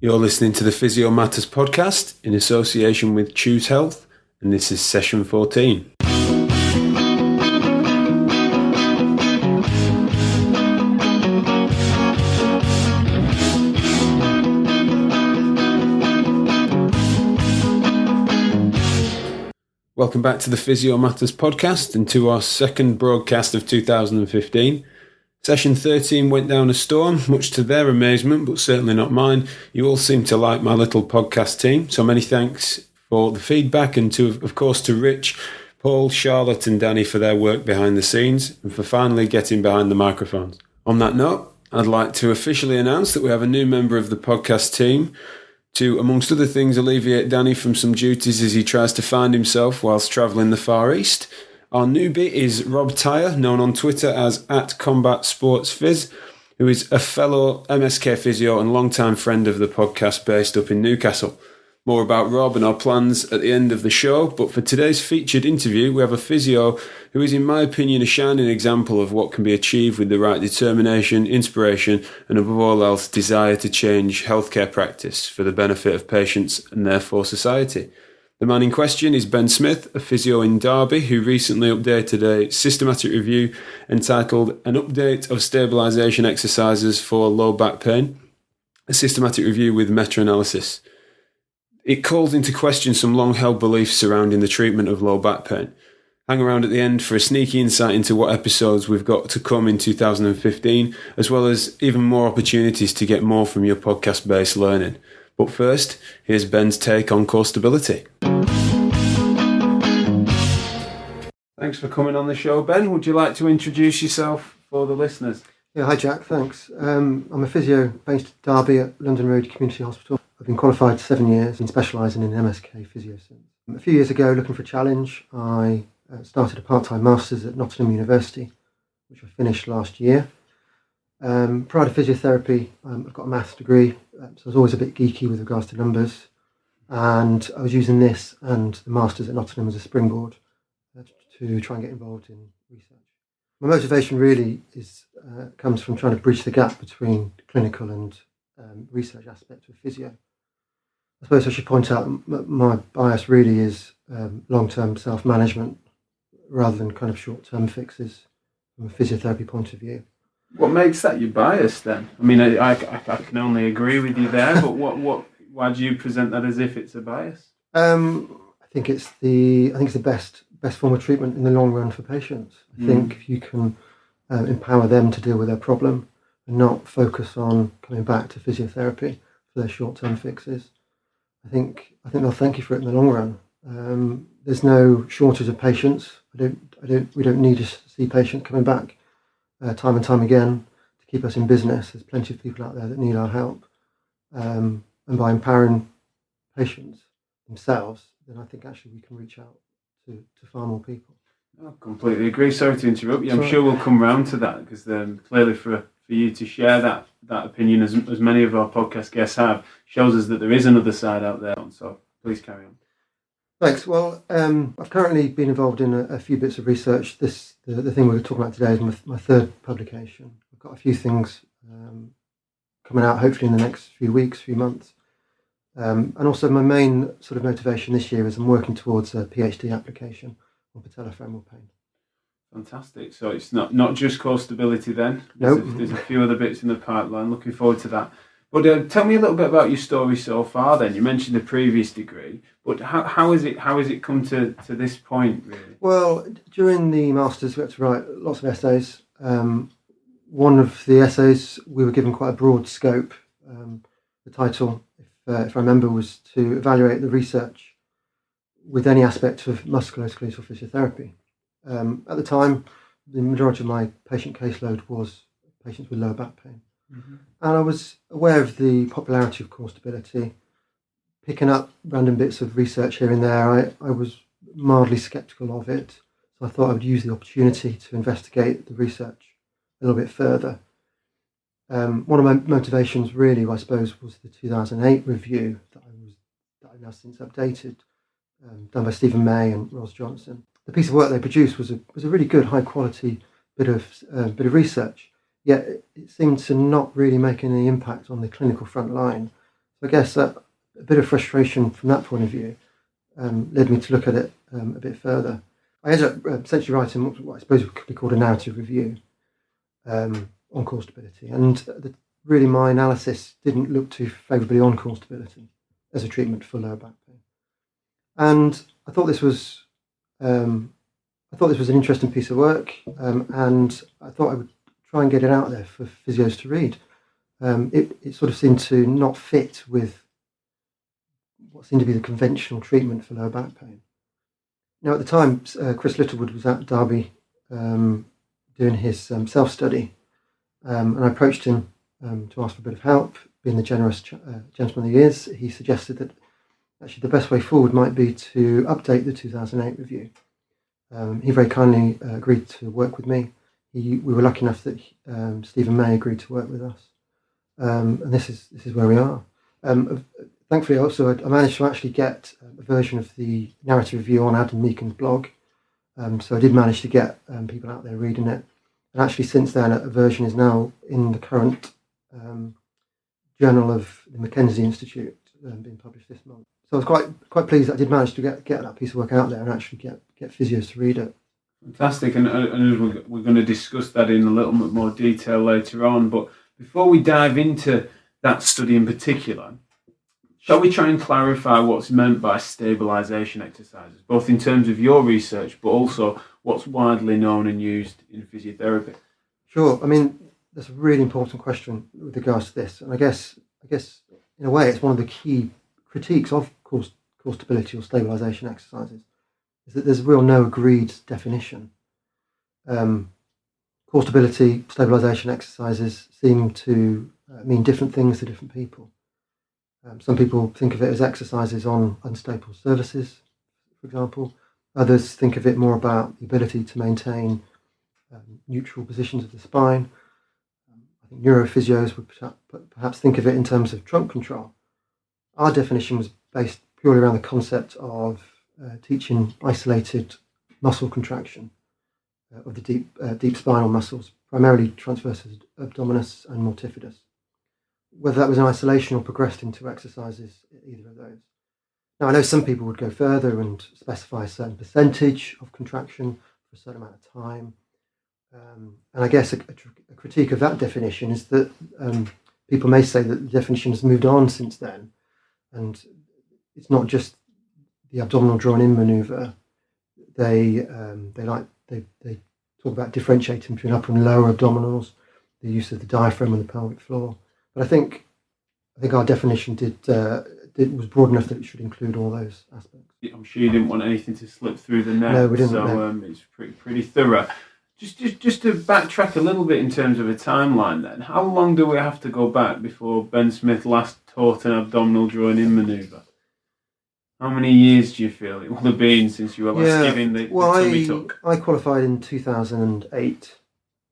You're listening to the Physio Matters Podcast in association with Choose Health, and this is session 14. Welcome back to the Physio Matters Podcast and to our second broadcast of 2015. Session 13 went down a storm, much to their amazement, but certainly not mine. You all seem to like my little podcast team, so many thanks for the feedback and of course to Rich, Paul, Charlotte and Danny for their work behind the scenes and for finally getting behind the microphones. On that note, I'd like to officially announce that we have a new member of the podcast team to, amongst other things, alleviate Danny from some duties as he tries to find himself whilst travelling the Far East. Our newbie is Rob Tyre, known on Twitter as @CombatSportsPhys, who is a fellow MSc physio and longtime friend of the podcast based up in Newcastle. More about Rob and our plans at the end of the show, but for today's featured interview, we have a physio who is, in my opinion, a shining example of what can be achieved with the right determination, inspiration, and above all else, desire to change healthcare practice for the benefit of patients and therefore society. The man in question is Ben Smith, a physio in Derby, who recently updated a systematic review entitled An Update of Stabilisation Exercises for Low Back Pain, a systematic review with meta-analysis. It calls into question some long-held beliefs surrounding the treatment of low back pain. Hang around at the end for a sneaky insight into what episodes we've got to come in 2015, as well as even more opportunities to get more from your podcast-based learning. But first, here's Ben's take on core stability. Thanks for coming on the show, Ben. Would you like to introduce yourself for the listeners? Yeah, hi Jack, thanks. I'm a physio based at Derby at London Road Community Hospital. I've been qualified 7 years and specialising in MSc physio since. A few years ago, looking for a challenge, I started a part-time Masters at Nottingham University, which I finished last year. Prior to physiotherapy, I've got a maths degree, so I was always a bit geeky with regards to numbers, and I was using this and the Masters at Nottingham as a springboard to try and get involved in research. My motivation really comes from trying to bridge the gap between clinical and research aspects of physio. I suppose I should point out my bias really is long-term self-management rather than kind of short-term fixes from a physiotherapy point of view. What makes that your bias then? I mean, I can only agree with you there, but why do you present that as if it's a bias? I think it's the best form of treatment in the long run for patients. I think if you can empower them to deal with their problem and not focus on coming back to physiotherapy for their short-term fixes, I think they'll thank you for it in the long run. There's no shortage of patients. We don't need to see patients coming back time and time again to keep us in business. There's plenty of people out there that need our help, and by empowering patients themselves, then I think actually we can reach out to far more people. I completely agree. Sorry to interrupt you. I'm sure we'll come round to that because clearly for you to share that opinion, as many of our podcast guests have, shows us that there is another side out there. So please carry on. Thanks. Well, I've currently been involved in a few bits of research. The thing we're talking about today is my third publication. I've got a few things coming out hopefully in the next few weeks, few months. And also my main sort of motivation this year is I'm working towards a PhD application on patellofemoral pain. Fantastic. So it's not just core stability then? Nope. There's a few other bits in the pipeline. Looking forward to that. But tell me a little bit about your story so far then. You mentioned the previous degree, but how has it come to this point really? Well, during the Masters we had to write lots of essays. One of the essays we were given quite a broad scope. The title, if I remember, was to evaluate the research with any aspect of musculoskeletal physiotherapy. At the time, the majority of my patient caseload was patients with lower back pain. Mm-hmm. And I was aware of the popularity of core stability, picking up random bits of research here and there. I was mildly sceptical of it, so I thought I would use the opportunity to investigate the research a little bit further. One of my motivations really, I suppose, was the 2008 review that I've now since updated, done by Stephen May and Ros Johnson. The piece of work they produced was a really good, high quality bit of research. Yet it seemed to not really make any impact on the clinical front line. So I guess a bit of frustration from that point of view led me to look at it a bit further. I ended up essentially writing what I suppose could be called a narrative review on core stability, and really my analysis didn't look too favourably on core stability as a treatment for lower back pain. And I thought this was an interesting piece of work, and I thought I would try and get it out there for physios to read. It sort of seemed to not fit with what seemed to be the conventional treatment for lower back pain. Now, at the time, Chris Littlewood was at Derby doing his self-study, and I approached him to ask for a bit of help. Being the generous gentleman he is, he suggested that actually the best way forward might be to update the 2008 review. He very kindly agreed to work with me. We were lucky enough that Stephen May agreed to work with us, and this is where we are. Thankfully, also I managed to actually get a version of the narrative review on Adam Meakin's blog, so I did manage to get people out there reading it. And actually, since then, a version is now in the current journal of the Mackenzie Institute, being published this month. So I was quite pleased that I did manage to get that piece of work out there and actually get physios to read it. Fantastic, and we're going to discuss that in a little bit more detail later on. But before we dive into that study in particular, shall we try and clarify what's meant by stabilisation exercises, both in terms of your research, but also what's widely known and used in physiotherapy? Sure. I mean, that's a really important question with regards to this, and I guess in a way it's one of the key critiques of core stability or stabilisation exercises, is that there's no agreed definition. Core stability, stabilisation exercises seem to mean different things to different people. Some people think of it as exercises on unstable surfaces, for example. Others think of it more about the ability to maintain neutral positions of the spine. I think neurophysios would perhaps think of it in terms of trunk control. Our definition was based purely around the concept of teaching isolated muscle contraction of the deep spinal muscles, primarily transversus abdominis and multifidus. Whether that was in isolation or progressed into exercises, either of those. Now, I know some people would go further and specify a certain percentage of contraction for a certain amount of time. And I guess a critique of that definition is that people may say that the definition has moved on since then, and it's not just the abdominal drawn-in manoeuvre. They talk about differentiating between upper and lower abdominals, the use of the diaphragm and the pelvic floor. But I think our definition was broad enough that it should include all those aspects. I'm sure you didn't want anything to slip through the net. No, we didn't. So it's pretty thorough. Just to backtrack a little bit in terms of a timeline then, how long do we have to go back before Ben Smith last taught an abdominal drawing-in manoeuvre? How many years do you feel it will have been since you were last giving the tummy tuck? I qualified in 2008,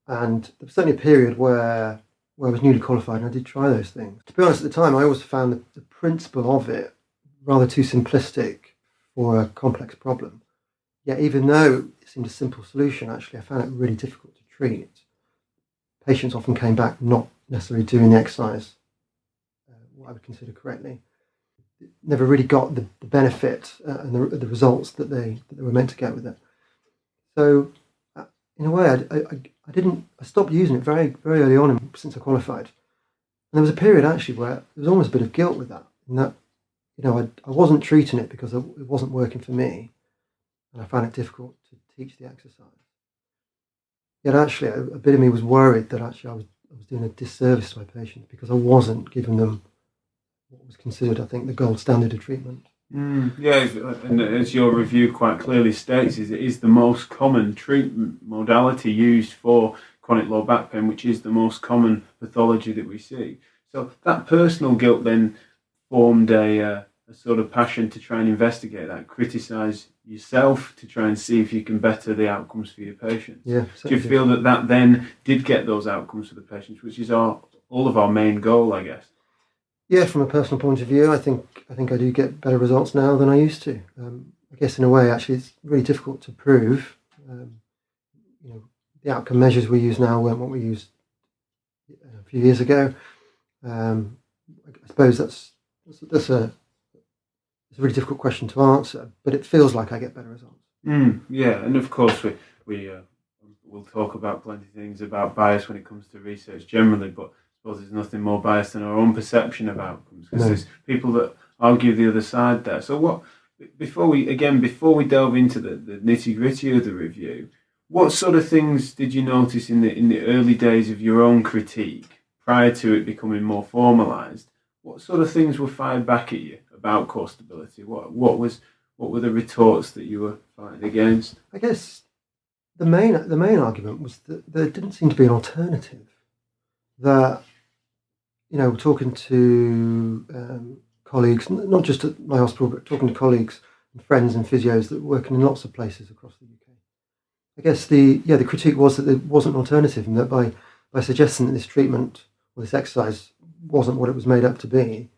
and there was certainly a period where I was newly qualified and I did try those things. To be honest, at the time I always found the principle of it rather too simplistic for a complex problem. Yet even though it seemed a simple solution, actually I found it really difficult to treat. Patients often came back not necessarily doing the exercise what I would consider correctly. Never really got the benefit and the results that they were meant to get with it. So in a way, I stopped using it very, very early on since I qualified. And there was a period actually where there was almost a bit of guilt with that, in that, I wasn't treating it because it wasn't working for me, and I found it difficult to teach the exercise. Yet actually, a bit of me was worried that actually I was doing a disservice to my patients because I wasn't giving them what was considered, I think, the gold standard of treatment. Yeah, and as your review quite clearly states, it is the most common treatment modality used for chronic low back pain, which is the most common pathology that we see. So that personal guilt then formed a sort of passion to try and investigate that, criticise yourself to try and see if you can better the outcomes for your patients. Yeah, do you feel that then did get those outcomes for the patients, which is all of our main goal, I guess? Yeah, from a personal point of view, I think I do get better results now than I used to. I guess in a way, actually, it's really difficult to prove. The outcome measures we use now weren't what we used a few years ago. I suppose that's It's a really difficult question to answer, but it feels like I get better results. Yeah, and of course we'll talk about plenty of things about bias when it comes to research generally, but I suppose there's nothing more biased than our own perception of outcomes, because there's people that argue the other side there. So before we delve into the nitty-gritty of the review, what sort of things did you notice in the early days of your own critique prior to it becoming more formalised? What sort of things were fired back at you about core stability? What were the retorts that you were fighting against? I guess the main argument was that there didn't seem to be an alternative. That, talking to colleagues, not just at my hospital, but talking to colleagues and friends and physios that were working in lots of places across the UK. I guess the critique was that there wasn't an alternative, and that by suggesting that this treatment or this exercise wasn't what it was made up to be,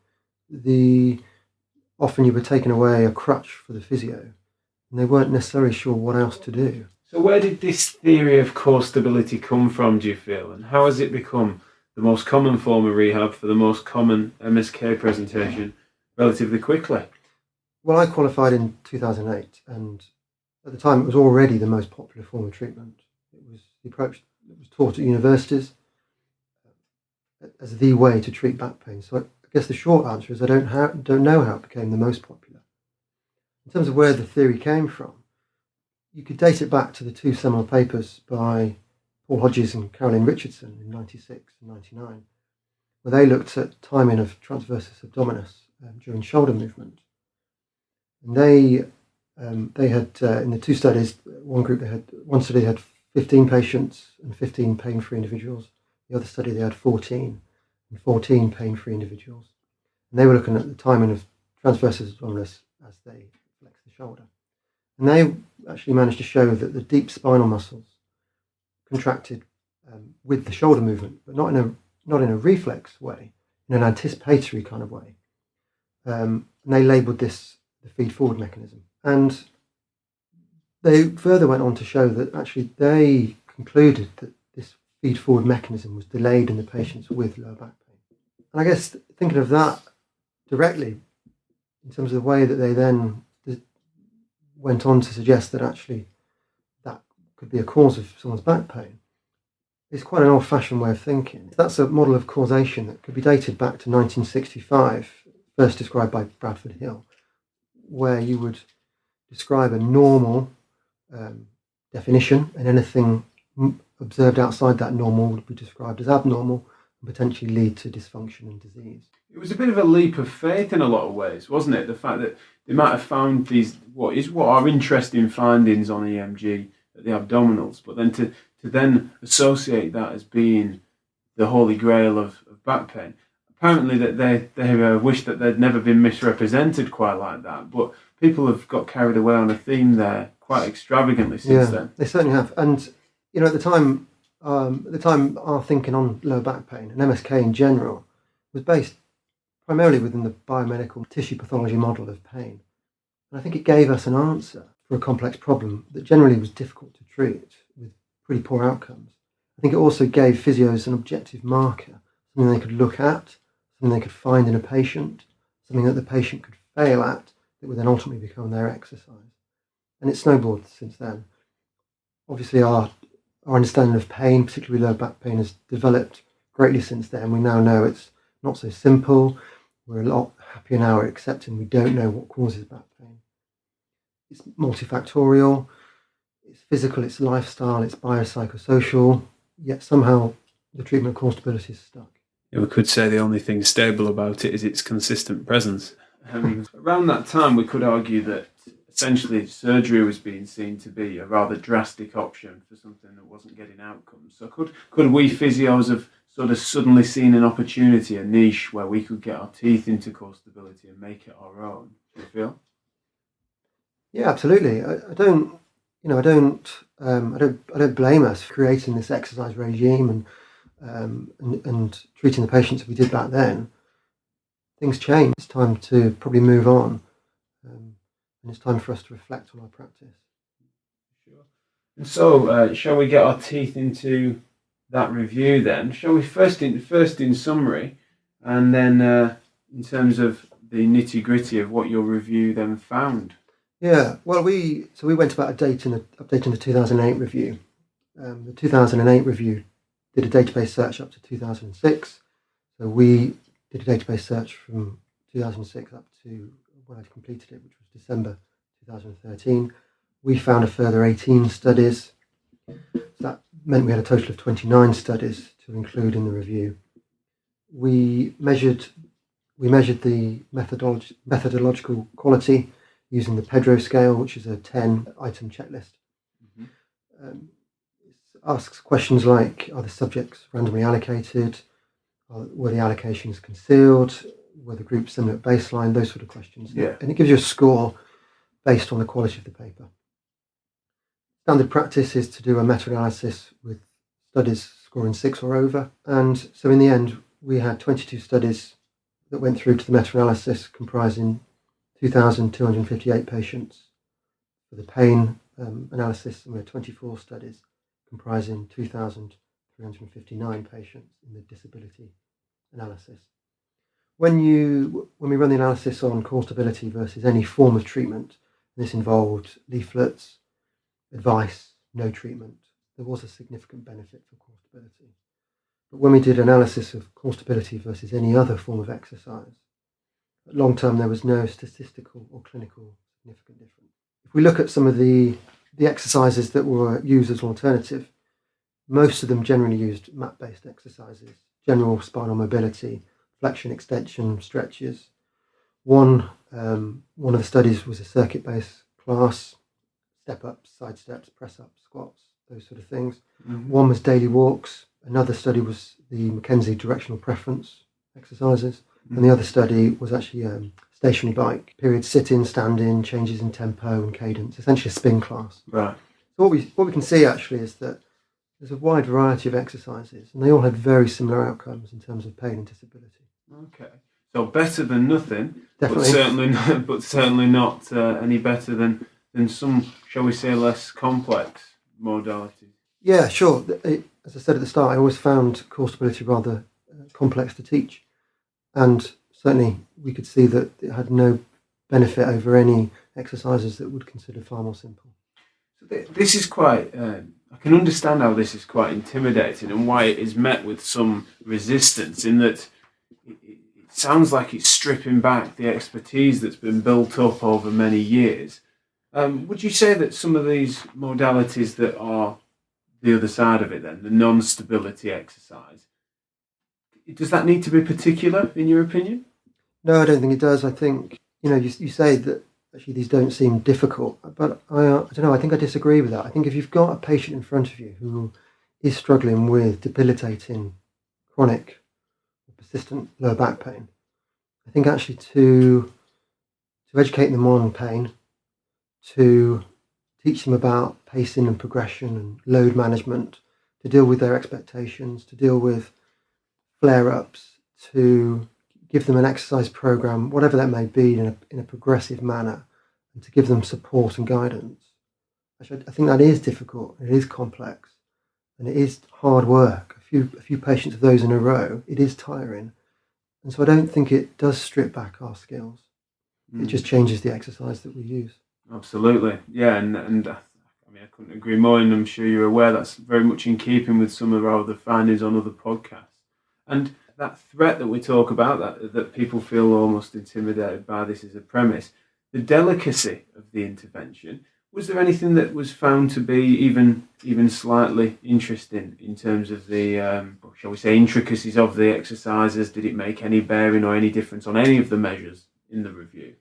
often you were taking away a crutch for the physio, and they weren't necessarily sure what else to do. So where did this theory of core stability come from, do you feel, and how has it become the most common form of rehab for the most common MSK presentation relatively quickly? Well, I qualified in 2008, and at the time it was already the most popular form of treatment. It was the approach that was taught at universities as the way to treat back pain. So I guess the short answer is I don't know how it became the most popular. In terms of where the theory came from, you could date it back to the two seminal papers by Paul Hodges and Caroline Richardson in 96 and 99, where they looked at timing of transversus abdominis during shoulder movement. And they had, in the two studies, one study had 15 patients and 15 pain-free individuals. The other study, they had 14 and 14 pain-free individuals. And they were looking at the timing of transversus abdominis as they flex the shoulder. And they actually managed to show that the deep spinal muscles contracted with the shoulder movement, but not in a reflex way, in an anticipatory kind of way. And they labelled this the feed-forward mechanism. And they further went on to show that actually they concluded that this feed-forward mechanism was delayed in the patients with lower back pain. And I guess thinking of that directly, in terms of the way that they then went on to suggest that actually that could be a cause of someone's back pain, is quite an old-fashioned way of thinking. That's a model of causation that could be dated back to 1965, first described by Bradford Hill, where you would describe a normal definition, and anything observed outside that normal would be described as abnormal and potentially lead to dysfunction and disease. It was a bit of a leap of faith in a lot of ways, wasn't it? The fact that they might have found what are interesting findings on EMG at the abdominals, but then to then associate that as being the holy grail of back pain. Apparently that they wish that they'd never been misrepresented quite like that, but people have got carried away on a theme there quite extravagantly since then. They certainly have. And at the time our thinking on lower back pain and MSK in general was based primarily within the biomedical tissue pathology model of pain. And I think it gave us an answer for a complex problem that generally was difficult to treat with pretty poor outcomes. I think it also gave physios an objective marker, something they could look at, something they could find in a patient, something that the patient could fail at that would then ultimately become their exercise. And it's snowballed since then. Obviously our understanding of pain, particularly lower back pain, has developed greatly since then. We now know it's not so simple. We're a lot happier now at accepting we don't know what causes back pain. It's multifactorial, it's physical, it's lifestyle, it's biopsychosocial, yet somehow the treatment of core stability is stuck. We could say the only thing stable about it is its consistent presence. Around that time, we could argue that essentially surgery was being seen to be a rather drastic option for something that wasn't getting outcomes. So could we physios have sort of suddenly seen an opportunity, a niche where we could get our teeth into core stability and make it our own? Do you feel? Yeah, absolutely. I don't blame us for creating this exercise regime and treating the patients that we did back then. Things change. It's time to probably move on, and it's time for us to reflect on our practice. Sure. And so, shall we get our teeth into that review then? Shall we first in summary, and then in terms of the nitty-gritty of what your review then found. Yeah, well, we went about updating the 2008 review. The 2008 review did a database search up to 2006. So we did a database search from 2006 up to when I completed it, which was December 2013. We found a further 18 studies. So that meant we had a total of 29 studies to include in the review. We measured the methodological quality using the Pedro scale, which is a 10-item checklist. It asks questions like, are the subjects randomly allocated? Were the allocations concealed? Were the groups similar at baseline? Those sort of questions. Yeah. And it gives you a score based on the quality of the paper. Standard practice is to do a meta-analysis with studies scoring 6 or over. And so in the end, we had 22 studies that went through to the meta-analysis, comprising 2,258 patients. For the pain analysis, and we had 24 studies comprising 2,359 patients in the disability analysis. When we run the analysis on core stability versus any form of treatment, this involved leaflets, advice, no treatment, there was a significant benefit for core stability. But when we did analysis of core stability versus any other form of exercise, at long term there was no statistical or clinical significant difference. If we look at some of the exercises that were used as an alternative, most of them generally used mat-based exercises, general spinal mobility, flexion, extension, stretches. One of the studies was a circuit-based class, step-ups, side steps, press-ups, squats, those sort of things. Mm-hmm. One was daily walks. Another study was the McKenzie directional preference exercises. Mm-hmm. And the other study was actually stationary bike, period sit-in, stand-in, changes in tempo and cadence, essentially a spin class. Right. So what we can see actually is that there's a wide variety of exercises, and they all had very similar outcomes in terms of pain and disability. Okay, so better than nothing, definitely, but certainly not any better than some, shall we say, less complex modalities. Yeah, sure. As I said at the start, I always found core stability rather complex to teach, and certainly we could see that it had no benefit over any exercises that would consider far more simple. So this is quite. I can understand how this is quite intimidating and why it is met with some resistance. In that, it sounds like it's stripping back the expertise that's been built up over many years. Would you say that some of these modalities that are the other side of it, then the non-stability exercise, does that need to be particular in your opinion? No, I don't think it does. I think you say that actually these don't seem difficult, but I don't know. I think I disagree with that. I think if you've got a patient in front of you who is struggling with debilitating chronic or persistent lower back pain, I think actually to educate them on pain, to teach them about pacing and progression and load management, to deal with their expectations, to deal with flare-ups, to give them an exercise program, whatever that may be, in a progressive manner, and to give them support and guidance. Actually, I think that is difficult. It is complex, and it is hard work. A few patients of those in a row, it is tiring, and so I don't think it does strip back our skills. It just changes the exercise that we use. Absolutely, yeah, and I mean I couldn't agree more, and I'm sure you're aware that's very much in keeping with some of our other findings on other podcasts. And that threat that we talk about, that people feel almost intimidated by this as a premise, the delicacy of the intervention, was there anything that was found to be even slightly interesting in terms of the, shall we say, intricacies of the exercises? Did it make any bearing or any difference on any of the measures in the review?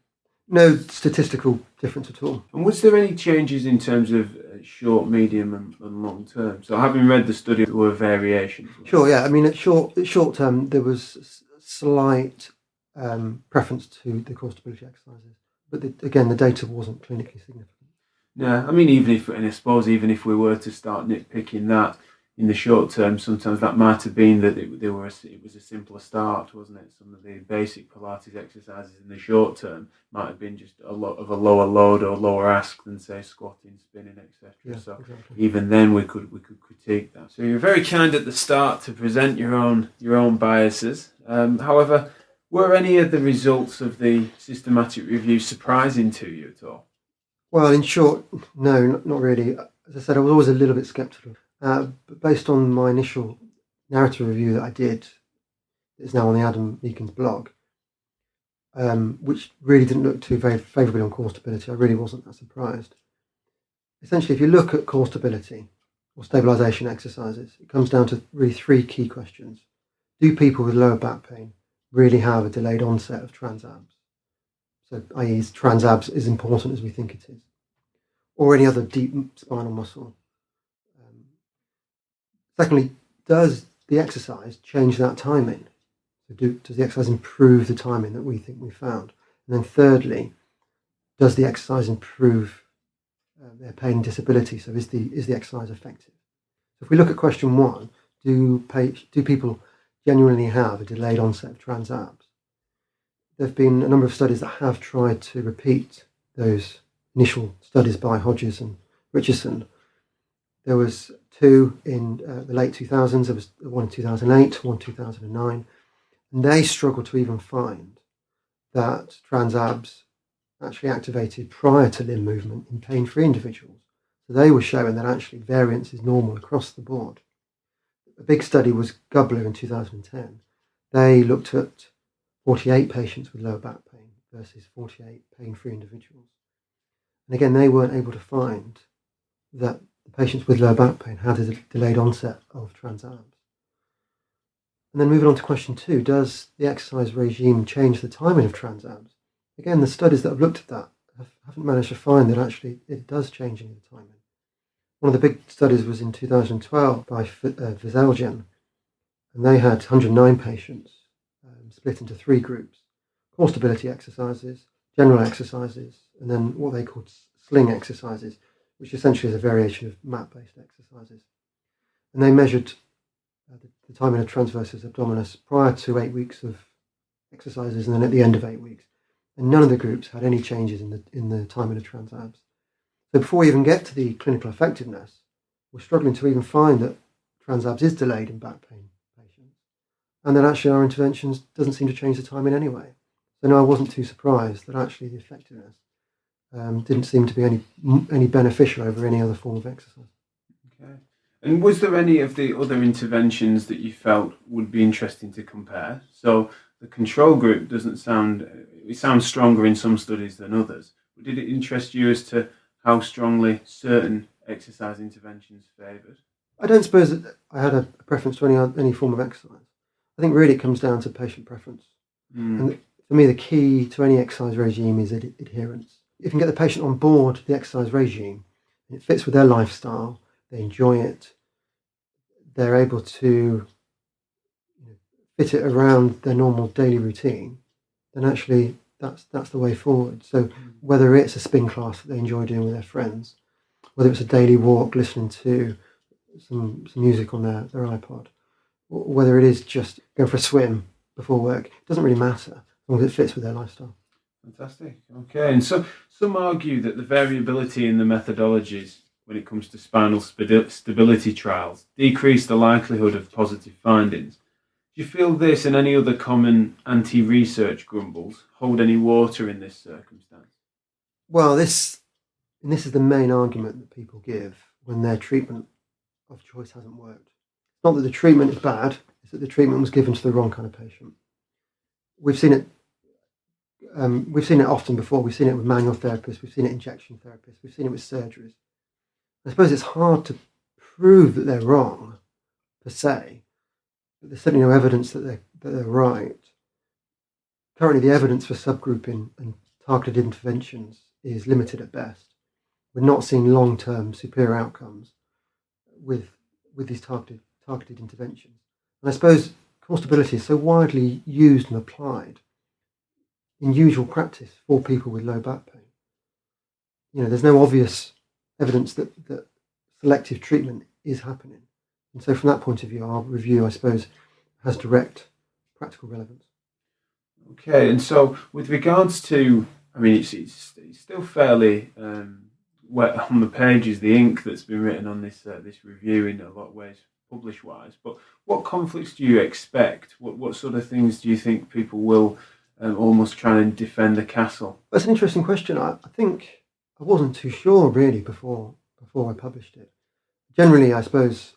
No statistical difference at all. And was there any changes in terms of short, medium and long term? So having read the study, there were variations. Sure, yeah. I mean, at short term, there was slight preference to the core stability exercises. But again, the data wasn't clinically significant. Yeah, I mean, even if we were to start nitpicking that in the short term, sometimes that might have been that it was a simpler start, wasn't it? Some of the basic Pilates exercises in the short term might have been just a lot of a lower load or lower ask than, say, squatting, spinning, etc. Yeah, so exactly. Even then we could critique that. So you're very kind at the start to present your own biases. However, Were any of the results of the systematic review surprising to you at all? Well, in short, no, not really. As I said, I was always a little bit sceptical. But based on my initial narrative review that I did, it's now on the Adam Meakin's blog, which really didn't look too very favourably on core stability. I really wasn't that surprised. Essentially, if you look at core stability or stabilisation exercises, it comes down to really three key questions. Do people with lower back pain really have a delayed onset of transabs? So, i.e., transabs is important as we think it is, or any other deep spinal muscle. Secondly, does the exercise change that timing? So does the exercise improve the timing that we think we found? And then thirdly, does the exercise improve their pain and disability? So is the exercise effective? So if we look at question one, do people genuinely have a delayed onset of transabs? There have been a number of studies that have tried to repeat those initial studies by Hodges and Richardson. There was two in the late 2000s. There was one in 2008, one in 2009. And they struggled to even find that transabs actually activated prior to limb movement in pain-free individuals. So they were showing that actually variance is normal across the board. A big study was Gubler in 2010. They looked at 48 patients with lower back pain versus 48 pain-free individuals. And again, they weren't able to find that the patients with lower back pain had a delayed onset of transabs. And then moving on to question two, does the exercise regime change the timing of transabs? Again, the studies that have looked at that haven't managed to find that actually it does change any of the timing. One of the big studies was in 2012 by Physio, and they had 109 patients split into three groups: core stability exercises, general exercises, and then what they called sling exercises, which essentially is a variation of mat-based exercises. And they measured the timing of transversus abdominis prior to 8 weeks of exercises and then at the end of 8 weeks. And none of the groups had any changes in the timing of transabs. So before we even get to the clinical effectiveness, we're struggling to even find that transabs is delayed in back pain patients, and that actually our interventions doesn't seem to change the timing anyway. So no, I wasn't too surprised that actually the effectiveness didn't seem to be any beneficial over any other form of exercise. Okay. And was there any of the other interventions that you felt would be interesting to compare? So the control group sounds stronger in some studies than others. But did it interest you as to how strongly certain exercise interventions favoured? I don't suppose that I had a preference to any form of exercise. I think really it comes down to patient preference. And for me, the key to any exercise regime is adherence. If you can get the patient on board the exercise regime, and it fits with their lifestyle, they enjoy it, they're able to fit it around their normal daily routine, then actually that's the way forward. So whether it's a spin class that they enjoy doing with their friends, whether it's a daily walk listening to some music on their iPod, or whether it is just going for a swim before work, it doesn't really matter as long as it fits with their lifestyle. Fantastic. Okay. And so some argue that the variability in the methodologies when it comes to spinal stability trials decrease the likelihood of positive findings. Do you feel this and any other common anti-research grumbles hold any water in this circumstance? Well, this is the main argument that people give when their treatment of choice hasn't worked. It's not that the treatment is bad, it's that the treatment was given to the wrong kind of patient. We've seen it often before. We've seen it with manual therapists, we've seen it injection therapists, we've seen it with surgeries. I suppose it's hard to prove that they're wrong, per se, but there's certainly no evidence that they're right. Currently, the evidence for subgrouping and targeted interventions is limited at best. We're not seeing long-term superior outcomes with these targeted interventions. And I suppose core stability is so widely used and applied in usual practice for people with low back pain. There's no obvious evidence that selective treatment is happening. And so from that point of view, our review, I suppose, has direct practical relevance. Okay, and so with regards to, it's still fairly wet on the pages, the ink that's been written on this review in a lot of ways publish-wise, but what conflicts do you expect? What sort of things do you think people will almost try and defend the castle? That's an interesting question. I think I wasn't too sure really before I published it. Generally, I suppose,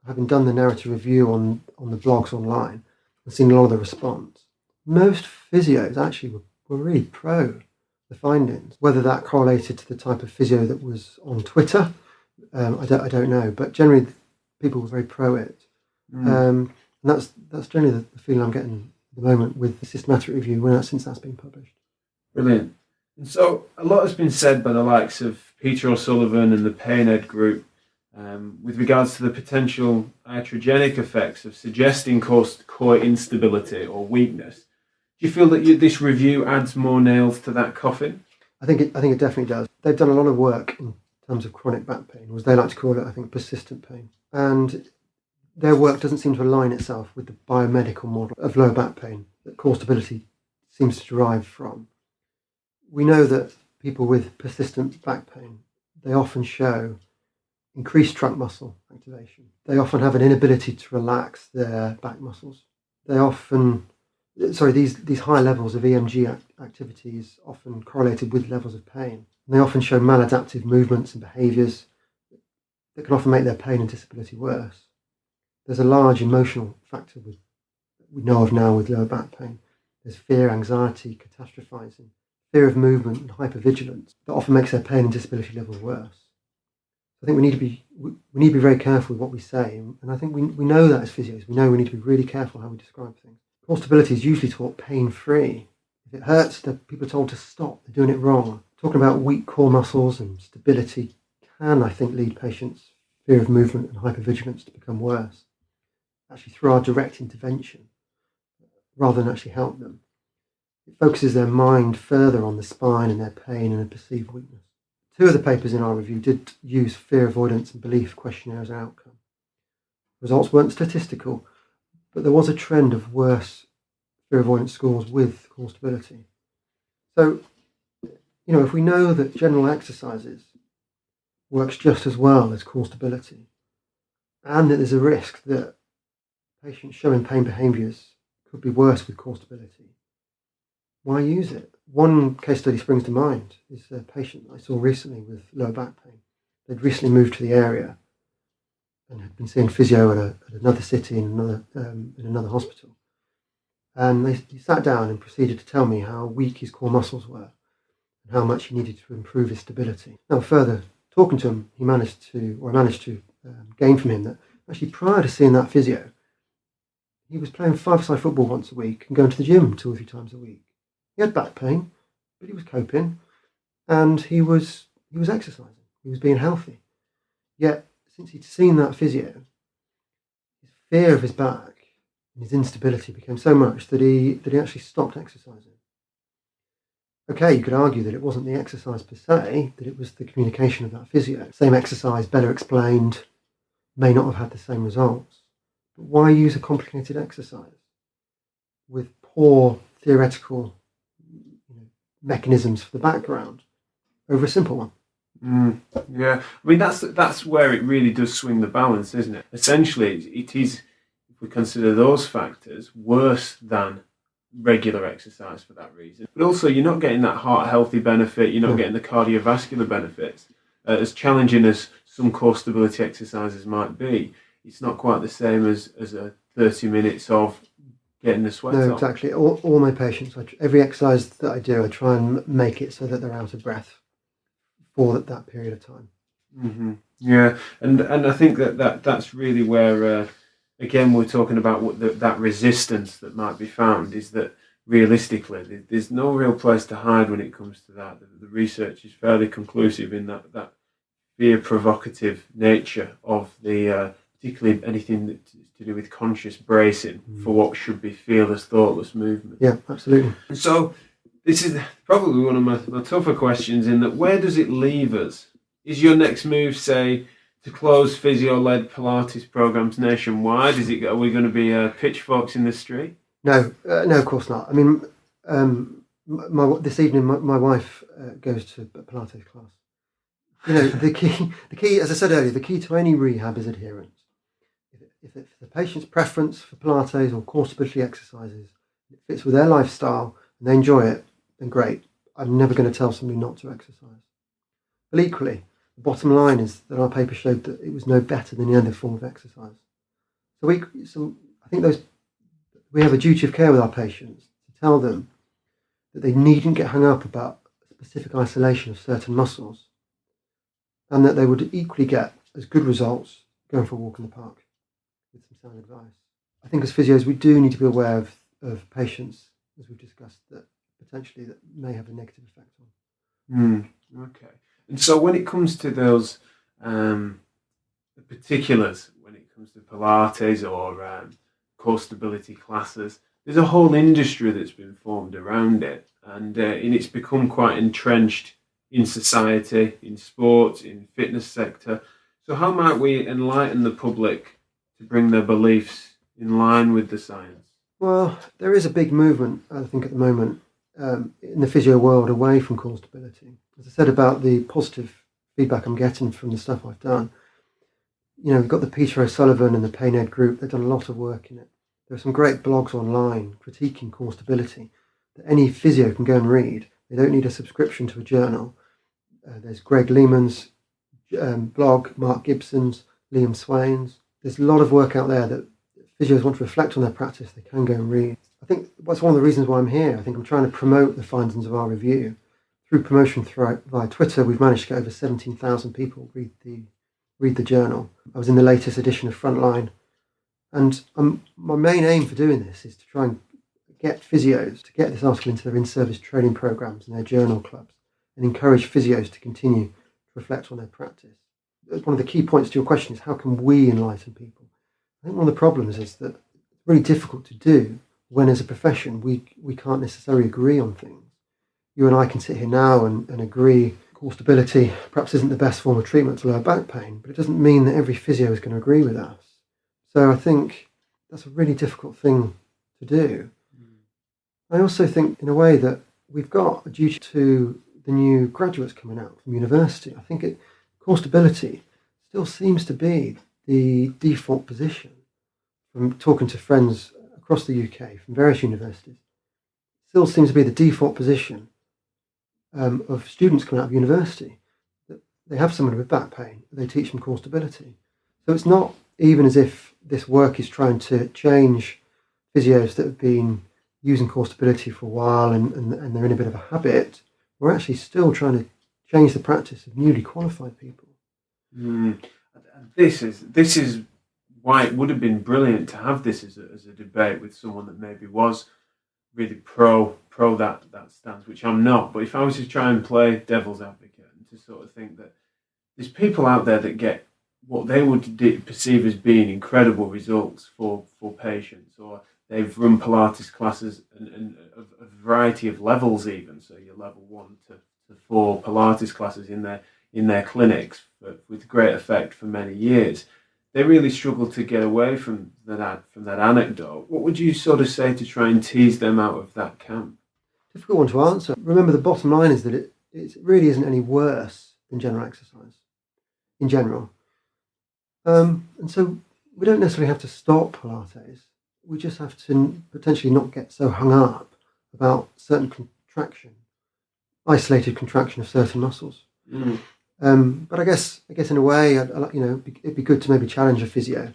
having done the narrative review on the blogs online and seen a lot of the response, most physios actually were really pro the findings. Whether that correlated to the type of physio that was on Twitter, I don't know. But generally, people were very pro it. And that's generally the feeling I'm getting at the moment with the systematic review since that's been published. Brilliant. And so a lot has been said by the likes of Peter O'Sullivan and the Pain Ed group with regards to the potential iatrogenic effects of suggesting core instability or weakness. Do you feel that this review adds more nails to that coffin? I think it definitely does. They've done a lot of work in terms of chronic back pain, or as they like to call it, I think, persistent pain. And their work doesn't seem to align itself with the biomedical model of lower back pain that core stability seems to derive from. We know that people with persistent back pain, they often show increased trunk muscle activation. They often have an inability to relax their back muscles. These high levels of EMG activity is often correlated with levels of pain. And they often show maladaptive movements and behaviours that can often make their pain and disability worse. There's a large emotional factor we know of now with lower back pain. There's fear, anxiety, catastrophizing, fear of movement and hypervigilance that often makes their pain and disability levels worse. I think we need to be very careful with what we say, and I think we know that as physios. We know we need to be really careful how we describe things. Core stability is usually taught pain-free. If it hurts, people are told to stop. They're doing it wrong. Talking about weak core muscles and stability can, I think, lead patients' fear of movement and hypervigilance to become worse, actually through our direct intervention, rather than actually help them. It focuses their mind further on the spine and their pain and a perceived weakness. 2 of the papers in our review did use fear avoidance and belief questionnaire as an outcome. Results weren't statistical, but there was a trend of worse fear avoidance scores with core stability. So, if we know that general exercises works just as well as core stability, and that there's a risk that patients showing pain behaviours could be worse with core stability, why use it? One case study springs to mind is a patient I saw recently with lower back pain. They'd recently moved to the area and had been seeing physio at another city in another hospital. And he sat down and proceeded to tell me how weak his core muscles were and how much he needed to improve his stability. Now, further talking to him, I managed to gain from him that actually prior to seeing that physio, he was playing 5-a-side football once a week and going to the gym 2 or 3 times a week. He had back pain, but he was coping, and he was exercising. He was being healthy. Yet, since he'd seen that physio, his fear of his back and his instability became so much that he actually stopped exercising. Okay, you could argue that it wasn't the exercise per se, that it was the communication of that physio. Same exercise, better explained, may not have had the same results. But why use a complicated exercise with poor theoretical mechanisms for the background over a simple one? Yeah, I mean that's where it really does swing the balance, isn't it? Essentially, it is, if we consider those factors, worse than regular exercise for that reason. But also, you're not getting that heart healthy benefit. You're not getting the cardiovascular benefits. As challenging as some core stability exercises might be, it's not quite the same as a 30 minutes of getting the sweat off. No, exactly. All my patients, every exercise that I do, I try and make it so that they're out of breath for that period of time. Mm-hmm. Yeah, and I think that's really where, again, we're talking about that resistance that might be found, is that realistically, there's no real place to hide when it comes to that. The research is fairly conclusive in that fear-provocative nature of the particularly anything that's to do with conscious bracing for what should be fearless, thoughtless movement. Yeah, absolutely. And so this is probably one of my tougher questions, in that where does it leave us? Is your next move, say, to close physio-led Pilates programs nationwide? Are we going to be pitchforks in the street? No, of course not. I mean, this evening my wife goes to a Pilates class. The key, as I said earlier, the key to any rehab is adherence. if the patient's preference for Pilates or core stability exercises, it fits with their lifestyle and they enjoy it, then great. I'm never going to tell somebody not to exercise. But equally, the bottom line is that our paper showed that it was no better than any other form of exercise. So I think we have a duty of care with our patients to tell them that they needn't get hung up about specific isolation of certain muscles, and that they would equally get as good results going for a walk in the park with some sound advice. I think as physios, we do need to be aware of patients, as we've discussed, that potentially that may have a negative effect on. Okay. And so when it comes to those the particulars, when it comes to Pilates or core stability classes, there's a whole industry that's been formed around it, and it's become quite entrenched in society, in sports, in fitness sector. So how might we enlighten the public to bring their beliefs in line with the science? Well, there is a big movement, I think, at the moment in the physio world away from core stability. As I said about the positive feedback I'm getting from the stuff I've done, we've got the Peter O'Sullivan and the Pain Ed group. They've done a lot of work in it. There are some great blogs online critiquing core stability that any physio can go and read. They don't need a subscription to a journal. There's Greg Lehman's blog, Mark Gibson's, Liam Swain's. There's a lot of work out there that physios want to reflect on their practice. They can go and read. I think that's one of the reasons why I'm here. I think I'm trying to promote the findings of our review. Through promotion via Twitter, we've managed to get over 17,000 people read the journal. I was in the latest edition of Frontline. And my main aim for doing this is to try and get physios to get this article into their in-service training programs and their journal clubs, and encourage physios to continue to reflect on their practice. One of the key points to your question is, how can we enlighten people? I think one of the problems is that it's really difficult to do when, as a profession, we can't necessarily agree on things. You and I can sit here now and agree core stability perhaps isn't the best form of treatment for lower back pain, but it doesn't mean that every physio is going to agree with us. So I think that's a really difficult thing to do. I also think, in a way, that we've got a duty to the new graduates coming out from university. I think core stability still seems to be the default position. From talking to friends across the UK from various universities, it still seems to be the default position of students coming out of university, that they have someone with back pain, they teach them core stability. So it's not even as if this work is trying to change physios that have been using core stability for a while and they're in a bit of a habit. We're actually still trying to change the practice of newly qualified people. This is why it would have been brilliant to have this as a debate with someone that maybe was really pro that stance, which I'm not. But if I was to try and play devil's advocate and to sort of think that there's people out there that get what they would perceive as being incredible results for patients, or they've run Pilates classes and a variety of levels even. So your level 1 to 4 Pilates classes in their clinics with great effect for many years. They really struggle to get away from that anecdote. What would you sort of say to try and tease them out of that camp? Difficult one to answer. Remember, the bottom line is that it really isn't any worse than general exercise in general. And so we don't necessarily have to stop Pilates. We just have to potentially not get so hung up about certain isolated contraction of certain muscles. But I guess in a way, it'd be good to maybe challenge a physio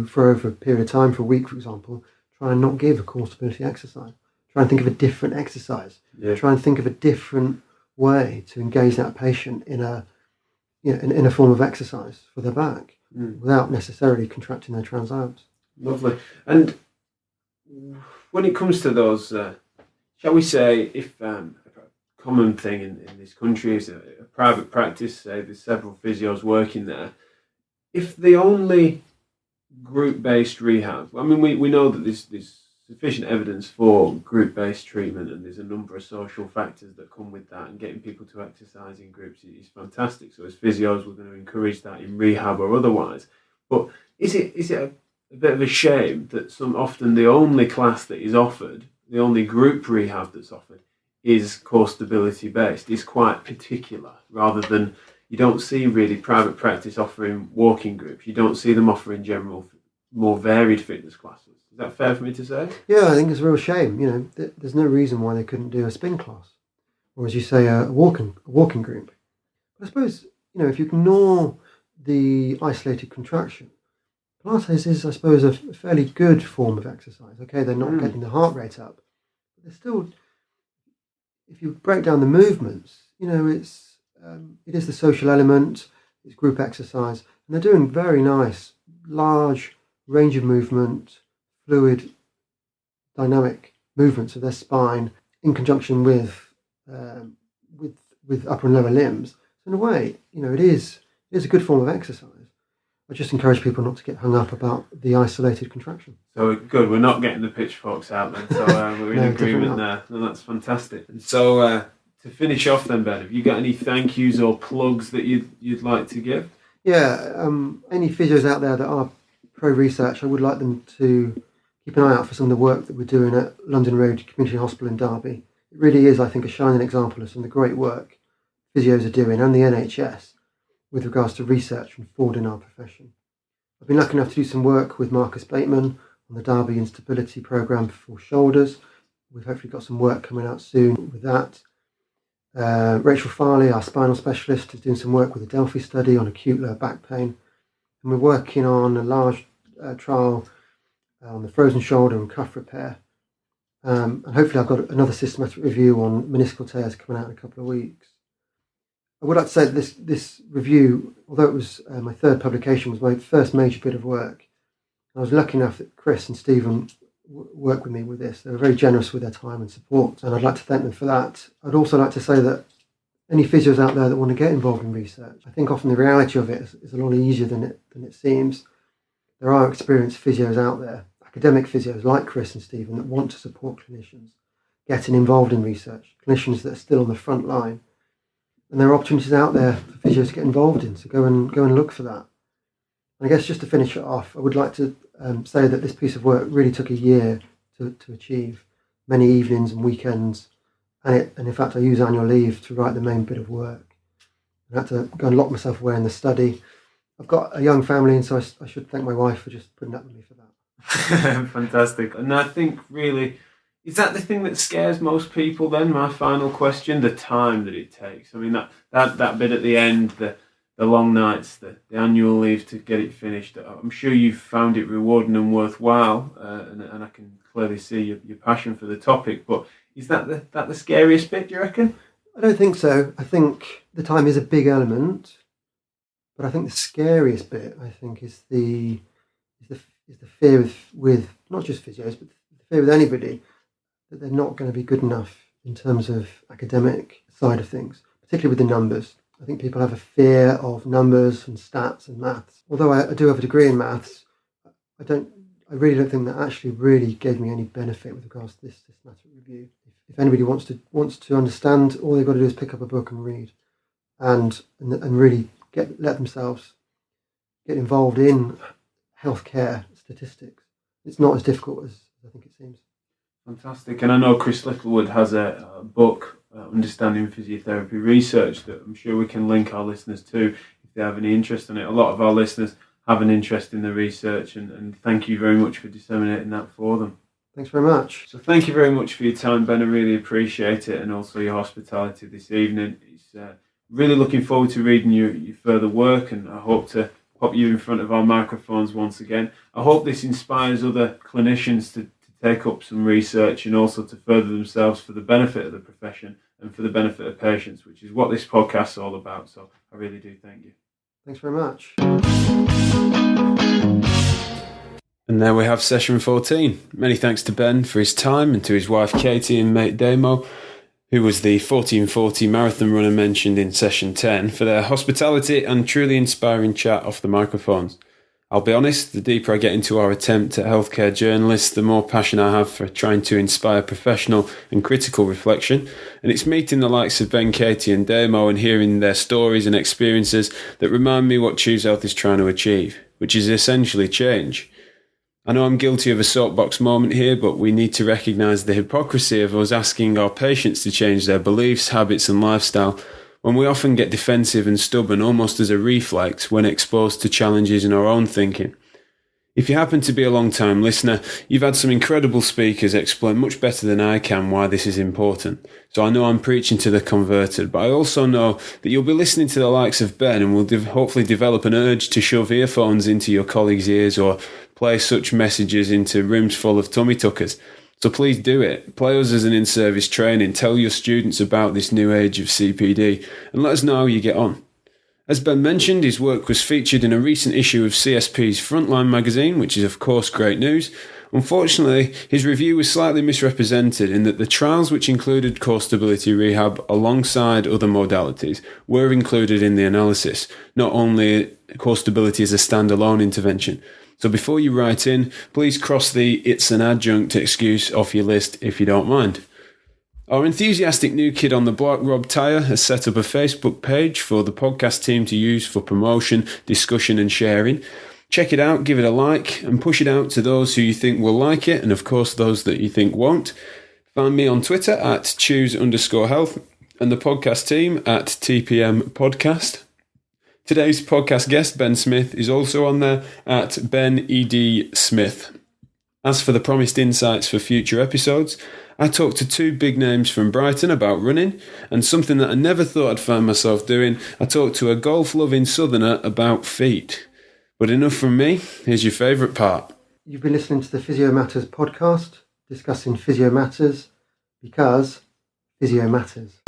for over a period of time, for a week, for example, try and not give a core stability exercise. Try and think of a different exercise. Yeah. Try and think of a different way to engage that patient in a form of exercise for their back without necessarily contracting their transverse. Lovely. And when it comes to those, shall we say, if a common thing in this country is a private practice, say there's several physios working there, if the only group-based rehab, I mean, we know that there's sufficient evidence for group-based treatment, and there's a number of social factors that come with that, and getting people to exercise in groups is fantastic. So as physios, we're going to encourage that in rehab or otherwise. But is it a bit of a shame that often the only class that is offered, the only group rehab that's offered, is core stability based, is quite particular, rather than you don't see really private practice offering walking groups. You don't see them offering general, more varied fitness classes. Is that fair for me to say? Yeah, I think it's a real shame. There's no reason why they couldn't do a spin class, or as you say, a walking group. But I suppose, if you ignore the isolated contraction, Pilates is, I suppose, a fairly good form of exercise. Okay, they're not getting the heart rate up, but they're still, if you break down the movements, it is the social element, it's group exercise, and they're doing very nice, large range of movement, fluid, dynamic movements of their spine in conjunction with upper and lower limbs. So in a way, it is a good form of exercise. I just encourage people not to get hung up about the isolated contraction. So good, we're not getting the pitchforks out then, so we're in agreement there. No, that's fantastic. And so to finish off then, Ben, have you got any thank yous or plugs that you'd like to give? Yeah, any physios out there that are pro-research, I would like them to keep an eye out for some of the work that we're doing at London Road Community Hospital in Derby. It really is, I think, a shining example of some of the great work physios are doing, and the NHS, with regards to research and forward in our profession. I've been lucky enough to do some work with Marcus Bateman on the Derby Instability Programme for shoulders. We've hopefully got some work coming out soon with that. Rachel Farley, our spinal specialist, is doing some work with the Delphi study on acute lower back pain. And we're working on a large trial on the frozen shoulder and cuff repair. And hopefully I've got another systematic review on meniscal tears coming out in a couple of weeks. I would like to say that this review, although it was my third publication, was my first major bit of work. I was lucky enough that Chris and Stephen worked with me with this. They were very generous with their time and support, and I'd like to thank them for that. I'd also like to say that any physios out there that want to get involved in research, I think often the reality of it is a lot easier than it seems. There are experienced physios out there, academic physios like Chris and Stephen, that want to support clinicians getting involved in research, clinicians that are still on the front line. And there are opportunities out there for physios to get involved in, so go and look for that. And I guess just to finish it off, I would like to say that this piece of work really took a year to achieve, many evenings and weekends, and in fact I use annual leave to write the main bit of work. I had to go and lock myself away in the study. I've got a young family, and so I should thank my wife for just putting up with me for that. Fantastic. And I think really, is that the thing that scares most people then? My final question, the time that it takes. I mean, that bit at the end, the long nights, the annual leave to get it finished. I'm sure you've found it rewarding and worthwhile, and I can clearly see your passion for the topic. But is that the scariest bit, do you reckon? I don't think so. I think the time is a big element, but I think the scariest bit, is the fear with not just physios, but the fear with anybody that they're not going to be good enough in terms of academic side of things, particularly with the numbers. I think people have a fear of numbers and stats and maths. Although I do have a degree in maths, I really don't think that actually really gave me any benefit with regards to this systematic review. If anybody wants to understand, all they've got to do is pick up a book and read, and really let themselves get involved in healthcare statistics. It's not as difficult as I think it seems. Fantastic. And I know Chris Littlewood has a book, Understanding Physiotherapy Research, that I'm sure we can link our listeners to if they have any interest in it. A lot of our listeners have an interest in the research, and thank you very much for disseminating that for them. Thanks very much. So thank you very much for your time, Ben. I really appreciate it, and also your hospitality this evening. It's really looking forward to reading your further work, and I hope to pop you in front of our microphones once again. I hope this inspires other clinicians to take up some research and also to further themselves for the benefit of the profession and for the benefit of patients, which is what this podcast is all about. So I really do thank you. Thanks very much. And there we have session 14. Many thanks to Ben for his time, and to his wife Katie and mate Damo, who was the 1440 marathon runner mentioned in session 10, for their hospitality and truly inspiring chat off the microphones. I'll be honest, the deeper I get into our attempt at healthcare journalists, the more passion I have for trying to inspire professional and critical reflection. And it's meeting the likes of Ben, Katie and Damo and hearing their stories and experiences that remind me what Choose Health is trying to achieve, which is essentially change. I know I'm guilty of a soapbox moment here, but we need to recognise the hypocrisy of us asking our patients to change their beliefs, habits and lifestyle, when we often get defensive and stubborn almost as a reflex when exposed to challenges in our own thinking. If you happen to be a long-time listener, you've had some incredible speakers explain much better than I can why this is important. So I know I'm preaching to the converted, but I also know that you'll be listening to the likes of Ben and will hopefully develop an urge to shove earphones into your colleagues' ears or play such messages into rooms full of tummy tuckers. So please do it. Play us as an in-service training. Tell your students about this new age of CPD and let us know how you get on. As Ben mentioned, his work was featured in a recent issue of CSP's Frontline magazine, which is of course great news. Unfortunately, his review was slightly misrepresented in that the trials which included core stability rehab alongside other modalities were included in the analysis, not only core stability as a standalone intervention. So before you write in, please cross the "it's an adjunct" excuse off your list if you don't mind. Our enthusiastic new kid on the block, Rob Tyre, has set up a Facebook page for the podcast team to use for promotion, discussion and sharing. Check it out, give it a like, and push it out to those who you think will like it, and of course those that you think won't. Find me on Twitter at choose_health, and the podcast team at TPM Podcast. Today's podcast guest, Ben Smith, is also on there at Ben ED Smith. As for the promised insights for future episodes, I talked to two big names from Brighton about running, and something that I never thought I'd find myself doing, I talked to a golf-loving southerner about feet. But enough from me, here's your favourite part. You've been listening to the Physio Matters podcast, discussing Physio Matters because Physio Matters.